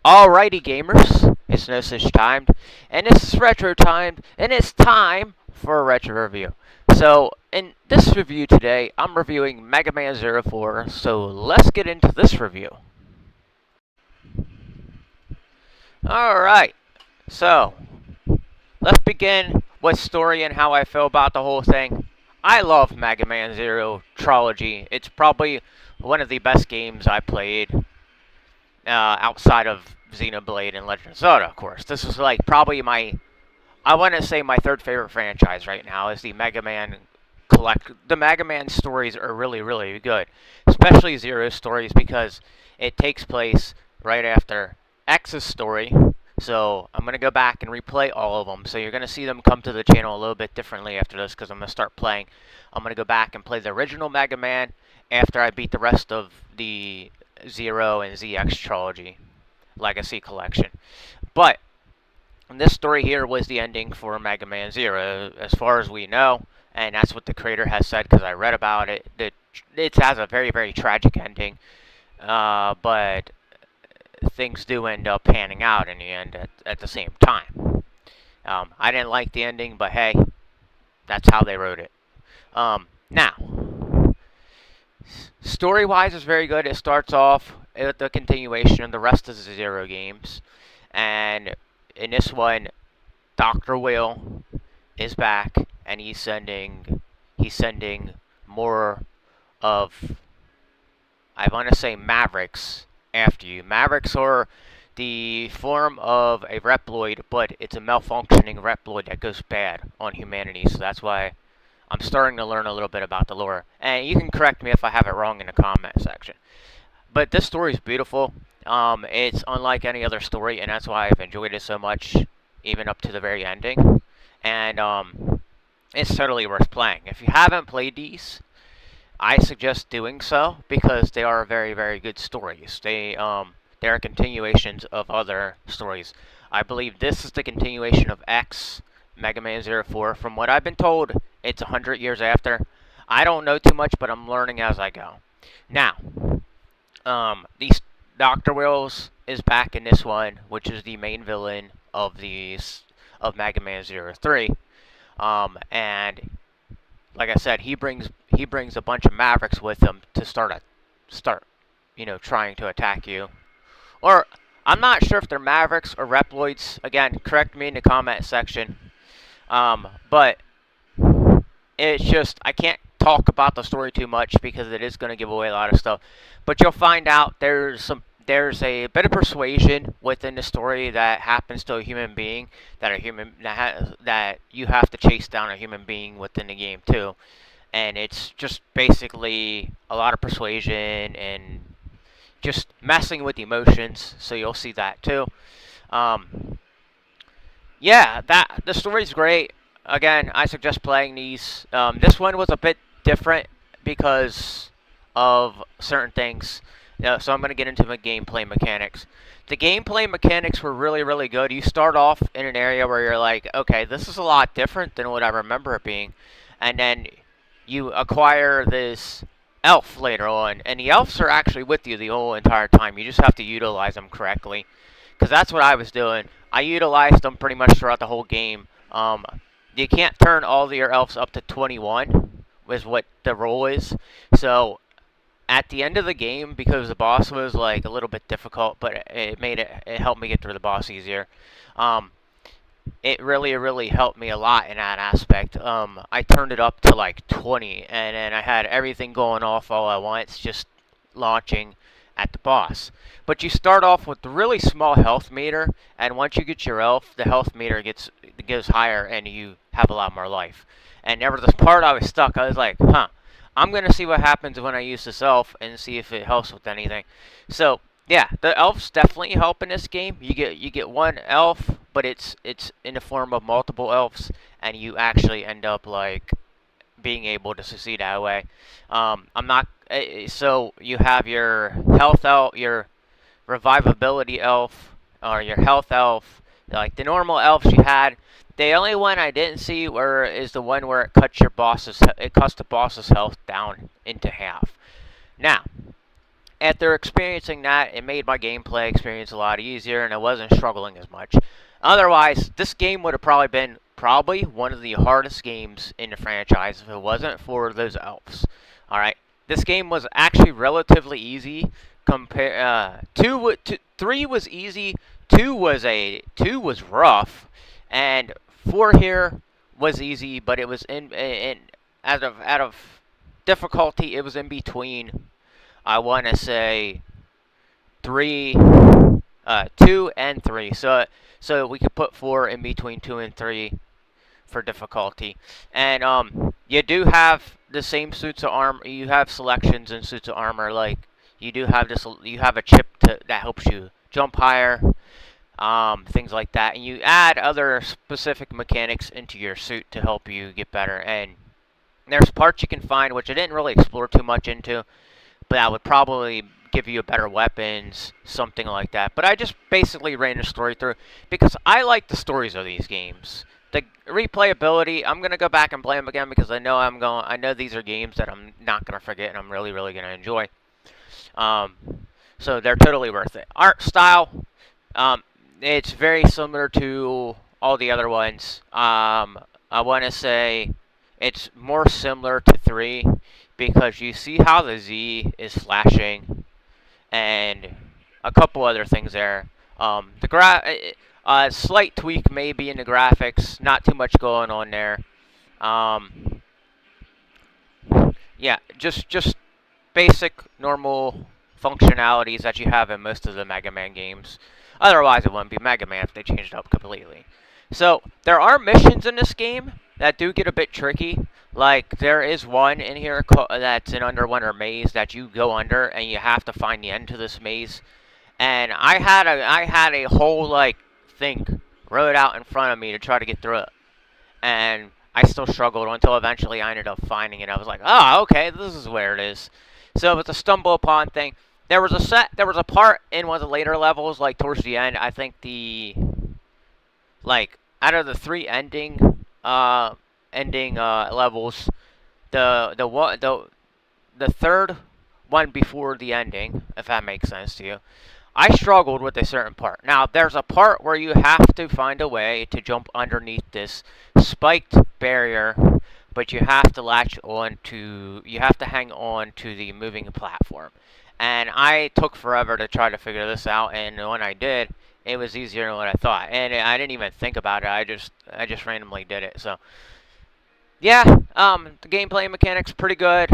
Alrighty, gamers, it's no such time, and it's retro time, and it's time for a retro review. So, in this review today, I'm reviewing Mega Man Zero 4, so let's get into this review. Alright, so, let's begin with story and how I feel about the whole thing. I love Mega Man Zero Trilogy. It's probably one of the best games I played outside of Xenoblade and Legend of Zelda, of course. This is like probably I want to say my third favorite franchise right now is the Mega Man The Mega Man stories are really, really good, especially Zero stories because it takes place right after X's story. So I'm gonna go back and replay all of them. So you're gonna see them come to the channel a little bit differently after this because I'm gonna start playing. I'm gonna go back and play the original Mega Man after I beat the rest of the Zero and ZX trilogy Legacy Collection. But this story here was the ending for Mega Man Zero, as far as we know, and that's what the creator has said because I read about it. It has a very, very tragic ending, but things do end up panning out in the end at the same time. I didn't like the ending, but hey, that's how they wrote it. Now, story-wise, is very good. It starts off with the continuation of the rest of the Zero games, and in this one, Dr. Will is back, and he's sending more of, I want to say, Mavericks after you. Mavericks are the form of a Reploid, but it's a malfunctioning Reploid that goes bad on humanity. So that's why I'm starting to learn a little bit about the lore. And you can correct me if I have it wrong in the comment section. But this story is beautiful. It's unlike any other story, and that's why I've enjoyed it so much, even up to the very ending. And it's totally worth playing. If you haven't played these, I suggest doing so because they are very, very good stories. They are continuations of other stories. I believe this is the continuation of X, Mega Man Zero 4. From what I've been told, it's 100 years after. I don't know too much, but I'm learning as I go. Now, these Dr. Wills is back in this one, which is the main villain of Mega Man Zero 3. And like I said, he brings a bunch of Mavericks with him to start trying to attack you. Or I'm not sure if they're Mavericks or Reploids. Again, correct me in the comment section. But it's just I can't talk about the story too much because it is going to give away a lot of stuff. But you'll find out there's a bit of persuasion within the story that happens to a human being that you have to chase down a human being within the game too, and it's just basically a lot of persuasion and just messing with emotions. So you'll see that too. Yeah, the story's great. Again, I suggest playing these. This one was a bit different because of certain things. So I'm going to get into the gameplay mechanics. The gameplay mechanics were really, really good. You start off in an area where you're like, okay, this is a lot different than what I remember it being. And then you acquire this elf later on. And the elves are actually with you the whole entire time. You just have to utilize them correctly. Because that's what I was doing. I utilized them pretty much throughout the whole game. You can't turn all of your elves up to 21, is what the rule is. So at the end of the game, because the boss was like a little bit difficult, but it helped me get through the boss easier. It really, really helped me a lot in that aspect. I turned it up to like 20, and then I had everything going off all at once, just launching at the boss. But you start off with a really small health meter, and once you get your elf, the health meter goes higher, and you have a lot more life. And there was this part I was stuck. I was like, huh. I'm going to see what happens when I use this elf and see if it helps with anything. So, yeah, the elves definitely help in this game. You get one elf, but it's in the form of multiple elves, and you actually end up like being able to succeed that way. I'm not so you have your health elf, your revivability elf, or your health elf, like the normal elves you had. The only one I didn't see is the one where it cuts the boss's health down into half. Now, after experiencing that, it made my gameplay experience a lot easier, and I wasn't struggling as much. Otherwise, this game would have probably been one of the hardest games in the franchise if it wasn't for those elves. All right, this game was actually relatively easy. Three was easy. Two was rough, and four here was easy, but it was in out of difficulty. It was in between. I want to say three, 2 and 3. So we could put 4 in between 2 and 3 for difficulty. And you do have the same suits of armor. You have selections in suits of armor. Like you do have this. You have a chip that helps you jump higher. Things like that, and you add other specific mechanics into your suit to help you get better. And there's parts you can find which I didn't really explore too much into, but that would probably give you better weapons, something like that. But I just basically ran the story through because I like the stories of these games. The replayability, I'm gonna go back and play them again because I know these are games that I'm not gonna forget and I'm really gonna enjoy. So they're totally worth it. Art style, it's very similar to all the other ones. I want to say it's more similar to 3 because you see how the Z is flashing and a couple other things there. Slight tweak maybe in the graphics, not too much going on there. Yeah, just basic normal functionalities that you have in most of the Mega Man games. Otherwise, it wouldn't be Mega Man if they changed it up completely. So there are missions in this game that do get a bit tricky. Like there is one in here that's an underwater maze that you go under, and you have to find the end to this maze. And I had a whole like thing wrote out in front of me to try to get through it, and I still struggled until eventually I ended up finding it. I was like, oh, okay, this is where it is. So it's a stumble upon thing. There was a part in one of the later levels, like towards the end. I think out of the 3 ending levels, the third one before the ending, if that makes sense to you, I struggled with a certain part. Now, there's a part where you have to find a way to jump underneath this spiked barrier, but you have to you have to hang on to the moving platform. And I took forever to try to figure this out, and when I did, it was easier than what I thought. And I didn't even think about it. I just randomly did it. So yeah, the gameplay mechanics pretty good.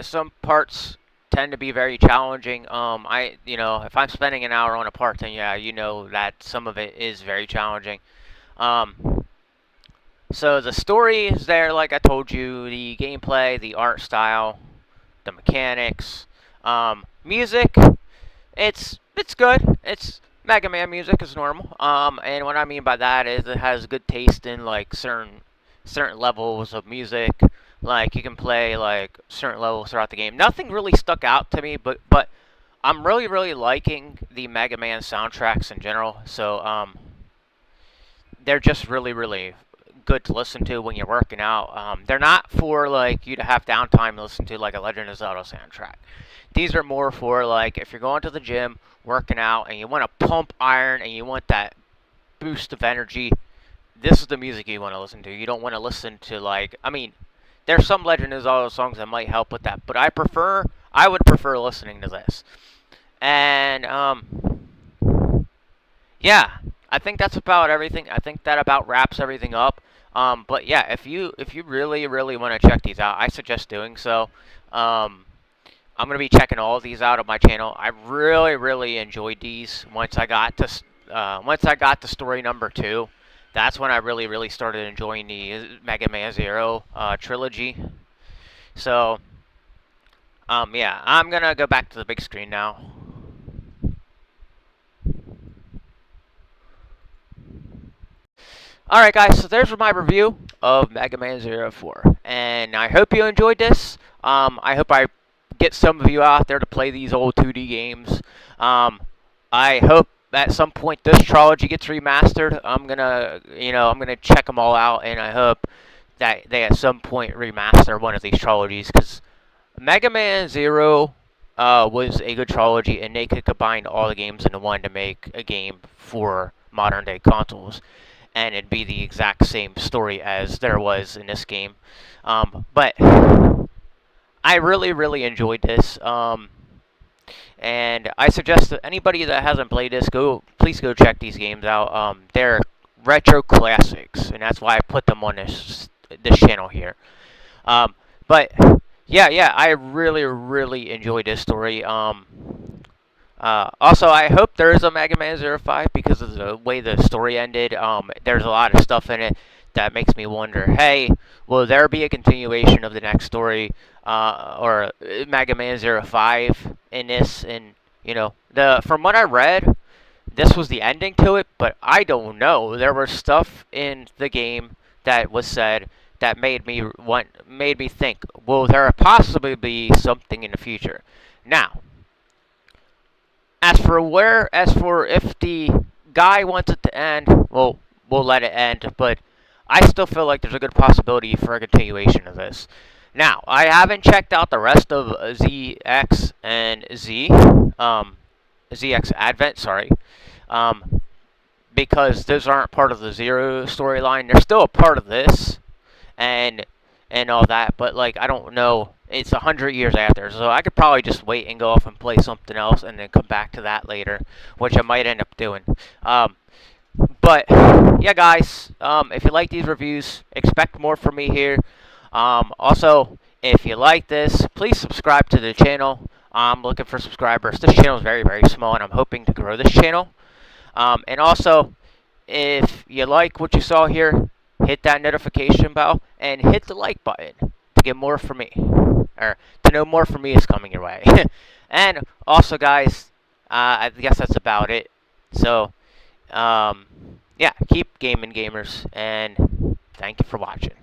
Some parts tend to be very challenging. If I'm spending an hour on a part, then yeah, you know that some of it is very challenging. So the story is there, like I told you. The gameplay, the art style, the mechanics, music. It's good. It's Mega Man music is normal. And what I mean by that is it has good taste in like certain levels of music. Like you can play like certain levels throughout the game. Nothing really stuck out to me, but I'm really liking the Mega Man soundtracks in general. So they're just really good to listen to when you're working out. They're not for like you to have downtime to listen to like a Legend of Zelda soundtrack. These are more for like if you're going to the gym, working out, and you want to pump iron and you want that boost of energy. This is the music you want to listen to. You don't want to listen to there's some Legend of Zelda songs that might help with that, but I would prefer listening to this. And yeah, I think that's about everything. I think that about wraps everything up. But yeah, if you really want to check these out, I suggest doing so. I'm gonna be checking all of these out on my channel. I really enjoyed these. Once I got to story number 2, that's when I really started enjoying the Mega Man Zero trilogy. So yeah, I'm gonna go back to the big screen now. Alright guys, so there's my review of Mega Man Zero 4. And I hope you enjoyed this. I hope I get some of you out there to play these old 2D games. I hope at some point this trilogy gets remastered. I'm gonna check them all out, and I hope that they at some point remaster one of these trilogies, because Mega Man Zero was a good trilogy, and they could combine all the games into one to make a game for modern day consoles, and it'd be the exact same story as there was in this game. But I really, really enjoyed this. And I suggest that anybody that hasn't played this, please go check these games out. They're retro classics, and that's why I put them on this channel here. But yeah, I really, really enjoyed this story. Also, I hope there is a Mega Man Zero 5 because of the way the story ended. There's a lot of stuff in it that makes me wonder, hey, will there be a continuation of the next story, or Mega Man Zero 5 in this? And from what I read, this was the ending to it, but I don't know. There was stuff in the game that was said that made me think, will there possibly be something in the future? Now, as for if the guy wants it to end, well, we'll let it end. But I still feel like there's a good possibility for a continuation of this. Now, I haven't checked out the rest of ZX and ZX Advent, sorry, because those aren't part of the Zero storyline. They're still a part of this, and all that. But like, I don't know. It's 100 years after, so I could probably just wait and go off and play something else, and then come back to that later, which I might end up doing. But yeah, guys, if you like these reviews, expect more from me here. Also, if you like this, please subscribe to the channel. I'm looking for subscribers. This channel is very, very small, and I'm hoping to grow this channel. And also, if you like what you saw here, hit that notification bell and hit the like button to get more from me, or to know more from me is coming your way. And also, guys, I guess that's about it. So, yeah, keep gaming, gamers, and thank you for watching.